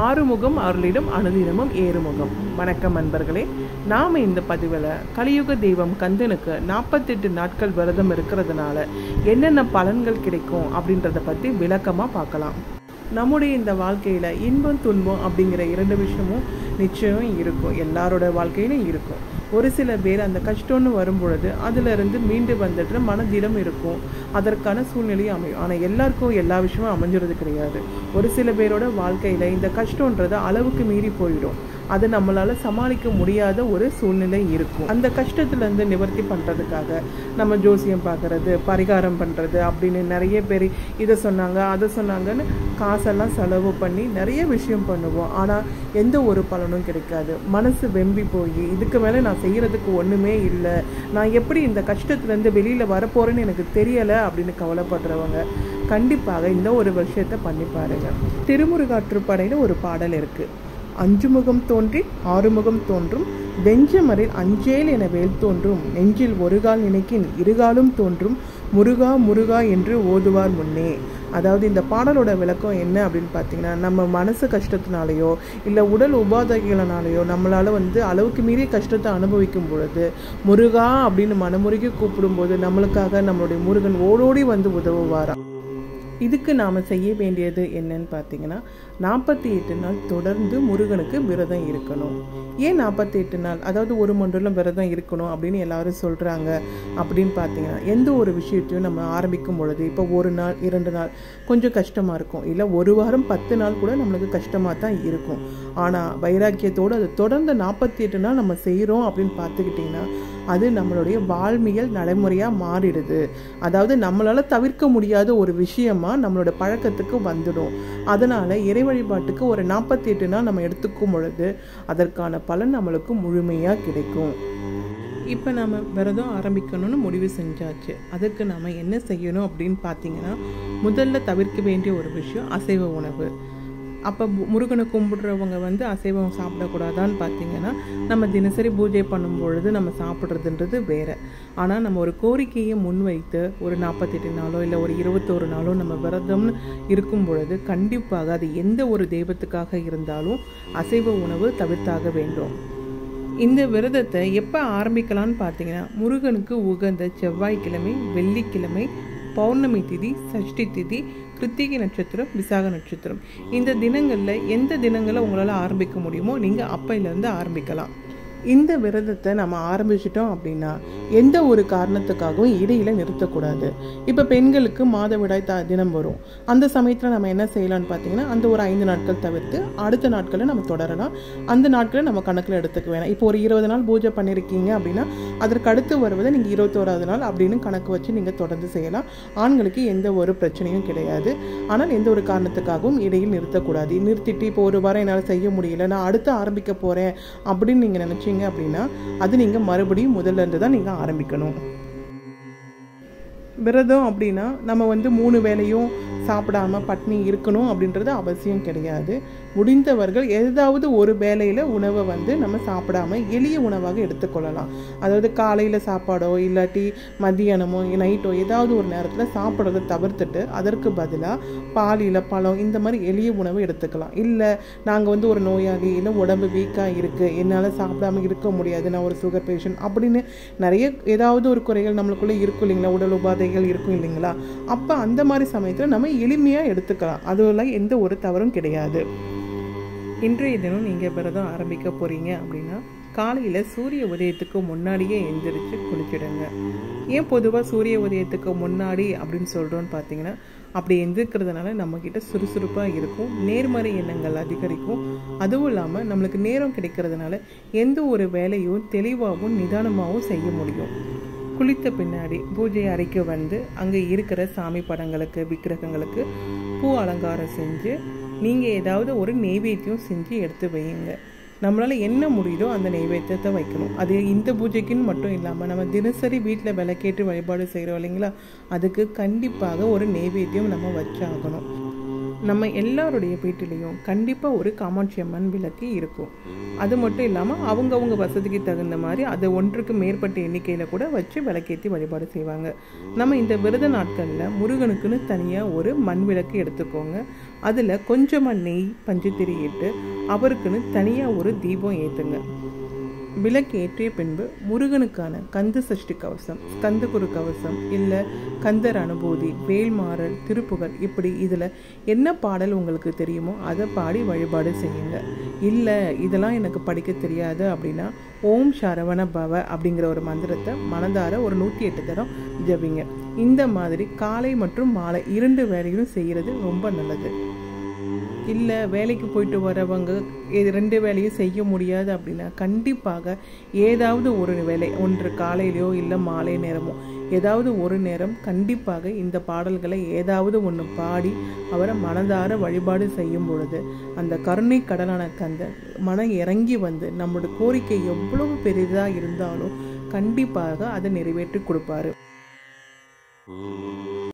ஆறுமுகம் அருளிடும் அனுதினமும் ஏறுமுகம். வணக்கம் அன்பர்களே, நாம் இந்த பதிவில் கலியுக தெய்வம் கந்தனுக்கு 48 நாட்கள் விரதம் இருக்கிறதுனால என்னென்ன பலன்கள் கிடைக்கும் அப்படின்றத பற்றி விளக்கமாக பார்க்கலாம். நம்முடைய இந்த வாழ்க்கையில் இன்பம் துன்பம் அப்படிங்கிற 2 விஷயமும் நிச்சயம் இருக்கும், எல்லாரோட வாழ்க்கையிலும் இருக்கும். ஒரு சில பேர் அந்த கஷ்டம்னு வரும்பொழுது அதிலிருந்து மீண்டு வந்துட்டு மனதிடம் இருக்கும், அதற்கான சூழ்நிலையும் அமையும். ஆனால் எல்லாருக்கும் எல்லா விஷயமும் அமைஞ்சிறது கிடையாது. ஒரு சில பேரோட வாழ்க்கையில் இந்த கஷ்டன்றது அளவுக்கு மீறி போயிடும், அது நம்மளால் சமாளிக்க முடியாத ஒரு சூழ்நிலை இருக்கும். அந்த கஷ்டத்துலேருந்து நிவர்த்தி பண்ணுறதுக்காக நம்ம ஜோசியம் பார்க்குறது, பரிகாரம் பண்ணுறது அப்படின்னு நிறைய பேர் இதை சொன்னாங்க அதை சொன்னாங்கன்னு காசெல்லாம் செலவு பண்ணி நிறைய விஷயம் பண்ணுவோம். ஆனால் எந்த ஒரு பலனும் கிடைக்காது. மனசு வெம்பி போய் இதுக்கு மேலே நான் செய்கிறதுக்கு ஒன்றுமே இல்லை, நான் எப்படி இந்த கஷ்டத்துலேருந்து வெளியில் வரப்போகிறேன்னு எனக்கு தெரியலை அப்படின்னு கவலைப்படுறவங்க கண்டிப்பாக இந்த ஒரு விஷயத்தை பண்ணி பாருங்க. திருமுருகாற்றுப்படையில் ஒரு பாடல் இருக்குது. 5 முகம் தோன்றி 6 முகம் தோன்றும், வெஞ்சமரில் அஞ்சேல் என வேல் தோன்றும், நெஞ்சில் ஒரு கால் நினைக்கின் இருகாலும் தோன்றும், முருகா முருகா என்று ஓதுவார் முன்னே. அதாவது இந்த பாடலோட விளக்கம் என்ன அப்படின்னு பார்த்தீங்கன்னா, நம்ம மனசு கஷ்டத்தினாலேயோ இல்லை உடல் உபாதைகளினாலேயோ நம்மளால் அளவுக்கு மீறிய கஷ்டத்தை அனுபவிக்கும் பொழுது முருகா அப்படின்னு மனமுருகி கூப்பிடும்போது நம்மளுக்காக நம்மளுடைய முருகன் ஓடோடி உதவுவாராம். இதுக்கு நாம் செய்ய வேண்டியது என்னன்னு பார்த்தீங்கன்னா, 48 நாள் தொடர்ந்து முருகனுக்கு விரதம் இருக்கணும். ஏன் 48 நாள், அதாவது ஒரு மண்டலம் விரதம் இருக்கணும் அப்படின்னு எல்லாரும் சொல்கிறாங்க அப்படின்னு பார்த்தீங்கன்னா, எந்த ஒரு விஷயத்தையும் நம்ம ஆரம்பிக்கும் பொழுது இப்போ 1 நாள் 2 நாள் கொஞ்சம் கஷ்டமாக இருக்கும், இல்லை 1 வாரம் 10 நாள் கூட நம்மளுக்கு கஷ்டமாக தான் இருக்கும். ஆனால் வைராக்கியத்தோடு அது தொடர்ந்து 48 நாள் நம்ம செய்கிறோம் அப்படின்னு பார்த்துக்கிட்டிங்கன்னா அது நம்மளுடைய வாழ்வியல் நடைமுறையாக மாறிடுது. அதாவது நம்மளால் தவிர்க்க முடியாத ஒரு விஷயமா நம்மளோட பழக்கத்துக்கு வந்துடும். அதனால் இறை வழிபாட்டுக்கு ஒரு 48 நாள் நம்ம எடுத்துக்கும் பொழுது அதற்கான பலன் நம்மளுக்கு முழுமையாக கிடைக்கும். இப்போ நம்ம விரதம் ஆரம்பிக்கணும்னு முடிவு செஞ்சாச்சு. அதுக்கு நம்ம என்ன செய்யணும் அப்படின்னு பார்த்தீங்கன்னா, முதல்ல தவிர்க்க வேண்டிய ஒரு விஷயம் அசைவ உணவு. அப்போ முருகனை கும்பிடுறவங்க அசைவம் சாப்பிடக்கூடாதான்னு பார்த்தீங்கன்னா, நம்ம தினசரி பூஜை பண்ணும் பொழுது நம்ம சாப்பிட்றதுன்றது வேறு. ஆனால் நம்ம ஒரு கோரிக்கையை முன்வைத்து ஒரு 48 நாளோ இல்லை ஒரு 21 நாளோ நம்ம விரதம்னு இருக்கும் பொழுது கண்டிப்பாக அது எந்த ஒரு தெய்வத்துக்காக இருந்தாலும் அசைவ உணவு தவிர்த்தாக வேண்டும். இந்த விரதத்தை எப்போ ஆரம்பிக்கலான்னு பார்த்தீங்கன்னா, முருகனுக்கு உகந்த செவ்வாய்க்கிழமை, வெள்ளிக்கிழமை, பௌர்ணமி திதி, சஷ்டி திதி, கிருத்திகை நட்சத்திரம், விசாக நட்சத்திரம், இந்த தினங்களில் எந்த தினங்களை உங்களால் ஆரம்பிக்க முடியுமோ நீங்கள் அப்பையிலேருந்து ஆரம்பிக்கலாம். இந்த விரதத்தை நம்ம ஆரம்பிச்சிட்டோம் அப்படின்னா எந்த ஒரு காரணத்துக்காகவும் இடையில் நிறுத்தக்கூடாது. இப்போ பெண்களுக்கு மாதவிடாய் தினம் வரும், அந்த சமயத்தில் நம்ம என்ன செய்யலாம்னு பார்த்தீங்கன்னா, அந்த ஒரு 5 நாட்கள் தவிர்த்து அடுத்த நாட்களை நம்ம தொடரலாம். அந்த நாட்களை நம்ம கணக்கில் எடுத்துக்க வேணாம். இப்போ ஒரு 20 நாள் பூஜை பண்ணியிருக்கீங்க அப்படின்னா அதற்கு அடுத்து வருவதை நீங்கள் 21வது நாள் அப்படின்னு கணக்கு வச்சு நீங்கள் தொடர்ந்து செய்யலாம். ஆண்களுக்கு எந்த ஒரு பிரச்சனையும் கிடையாது. ஆனால் எந்த ஒரு காரணத்துக்காகவும் இடையில் நிறுத்தக்கூடாது. நிறுத்திட்டு இப்போ ஒரு வாரம் என்னால் செய்ய முடியல, நான் அடுத்து ஆரம்பிக்க போகிறேன் அப்படின்னு நீங்கள் நினச்சிங்க அப்படின்னா அது நீங்கள் மறுபடியும் முதல்ல இருந்து தான் நீங்கள் ஆரம்பிக்கணும். விரதம் அப்படின்னா நம்ம 3 வேளையும் சாப்பிடாம பட்னி இருக்கணும் அப்படின்றது அவசியம் கிடையாது. முடிந்தவர்கள் ஏதாவது ஒரு வேளையில் உணவை நம்ம சாப்பிடாம எளிய உணவாக எடுத்துக்கொள்ளலாம். அதாவது காலையில் சாப்பாடோ இல்லாட்டி மதியானமோ நைட்டோ ஏதாவது ஒரு நேரத்தில் சாப்பிட்றத தவிர்த்துட்டு அதற்கு பதிலாக பால் இல்லை பழம் இந்த மாதிரி எளிய உணவை எடுத்துக்கலாம். இல்லை நாங்கள் ஒரு நோயாளி, இல்லை உடம்பு வீக்காக இருக்குது, என்னால் சாப்பிடாம இருக்க முடியாது, நான் ஒரு சுகர் பேஷண்ட் அப்படின்னு நிறைய ஏதாவது ஒரு குறைகள் நம்மளுக்குள்ளே இருக்கும் இல்லைங்களா, உடல் உபாதைகள் இருக்கும் இல்லைங்களா, அப்போ அந்த மாதிரி சமயத்தில் நம்ம எளிமையாக எடுத்துக்கலாம். அதெல்லாம் எந்த ஒரு தவறும் கிடையாது. இன்றைய தினம் நீங்கள் விரதம் ஆரம்பிக்க போகிறீங்க அப்படின்னா காலையில் சூரிய உதயத்துக்கு முன்னாடியே எந்திரிச்சு குளிச்சிடுங்க. ஏன் பொதுவாக சூரிய உதயத்துக்கு முன்னாடி அப்படின்னு சொல்கிறோன்னு பார்த்தீங்கன்னா, அப்படி எந்திரிக்கிறதுனால நம்மக்கிட்ட சுறுசுறுப்பாக இருக்கும், நேர்மறை எண்ணங்கள் அதிகரிக்கும். அதுவும் இல்லாமல் நம்மளுக்கு நேரம் கிடைக்கிறதுனால எந்த ஒரு வேலையும் தெளிவாகவும் நிதானமாகவும் செய்ய முடியும். குளித்த பின்னாடி பூஜை அறைக்கு அங்கே இருக்கிற சாமி படங்களுக்கு, விக்கிரகங்களுக்கு பூ அலங்காரம் செஞ்சு நீங்கள் ஏதாவது ஒரு நெய்வேத்தியம் செஞ்சு எடுத்து வையுங்க. நம்மளால் என்ன முடியுதோ அந்த நெய்வேத்தியத்தை வைக்கணும். அது இந்த பூஜைக்குன்னு மட்டும் இல்லாமல் நம்ம தினசரி வீட்டில் விளக்கேற்றி வழிபாடு செய்கிறோம் இல்லைங்களா, அதுக்கு கண்டிப்பாக ஒரு நெய்வேத்தியம் நம்ம வச்சாகணும். நம்ம எல்லாருடைய வீட்டிலையும் கண்டிப்பாக ஒரு காமாட்சி அம்மன் விளக்கு இருக்கும். அது மட்டும் இல்லாமல் அவங்கவுங்க வசதிக்கு தகுந்த மாதிரி அதை ஒன்றுக்கு மேற்பட்ட எண்ணிக்கையில் கூட வச்சு விளக்கேற்றி வழிபாடு செய்வாங்க. நம்ம இந்த விரத நாட்களில் முருகனுக்குன்னு தனியாக ஒரு மண் விளக்கு எடுத்துக்கோங்க. அதில் கொஞ்சமாக நெய் பஞ்சுத்திரி இட்டு அவருக்குன்னு தனியாக ஒரு தீபம் ஏற்றுங்க. விளக்கு ஏற்றிய பின்பு முருகனுக்கான கந்த சஷ்டி கவசம், ஸ்கந்தகுரு கவசம், இல்லை கந்தர் அனுபூதி, வேல்மாறல், திருப்புகழ், இப்படி இதில் என்ன பாடல் உங்களுக்கு தெரியுமோ அதை பாடி வழிபாடு செய்யுங்க. இல்லை இதெல்லாம் எனக்கு படிக்க தெரியாது அப்படின்னா ஓம் சரவண பவ அப்படிங்கிற ஒரு மந்திரத்தை மனதார ஒரு 108 தரம் ஜபிங்க. இந்த மாதிரி காலை மற்றும் மாலை 2 வேலைகளும் செய்கிறது ரொம்ப நல்லது. இல்லை வேலைக்கு போயிட்டு வரவங்க 2 வேலையும் செய்ய முடியாது அப்படின்னா கண்டிப்பாக ஏதாவது ஒரு வேலை, ஒன்று காலையிலையோ இல்லை மாலை நேரமோ ஏதாவது ஒரு நேரம் கண்டிப்பாக இந்த பாடல்களை ஏதாவது ஒன்று பாடி அவரை மனதார வழிபாடு செய்யும் பொழுது அந்த கருணை கடலான கந்தன் மனம் இறங்கி வந்து நம்மளோட கோரிக்கை எவ்வளவு பெரிதாக இருந்தாலும் கண்டிப்பாக அதை நிறைவேற்றி கொடுப்பாரு.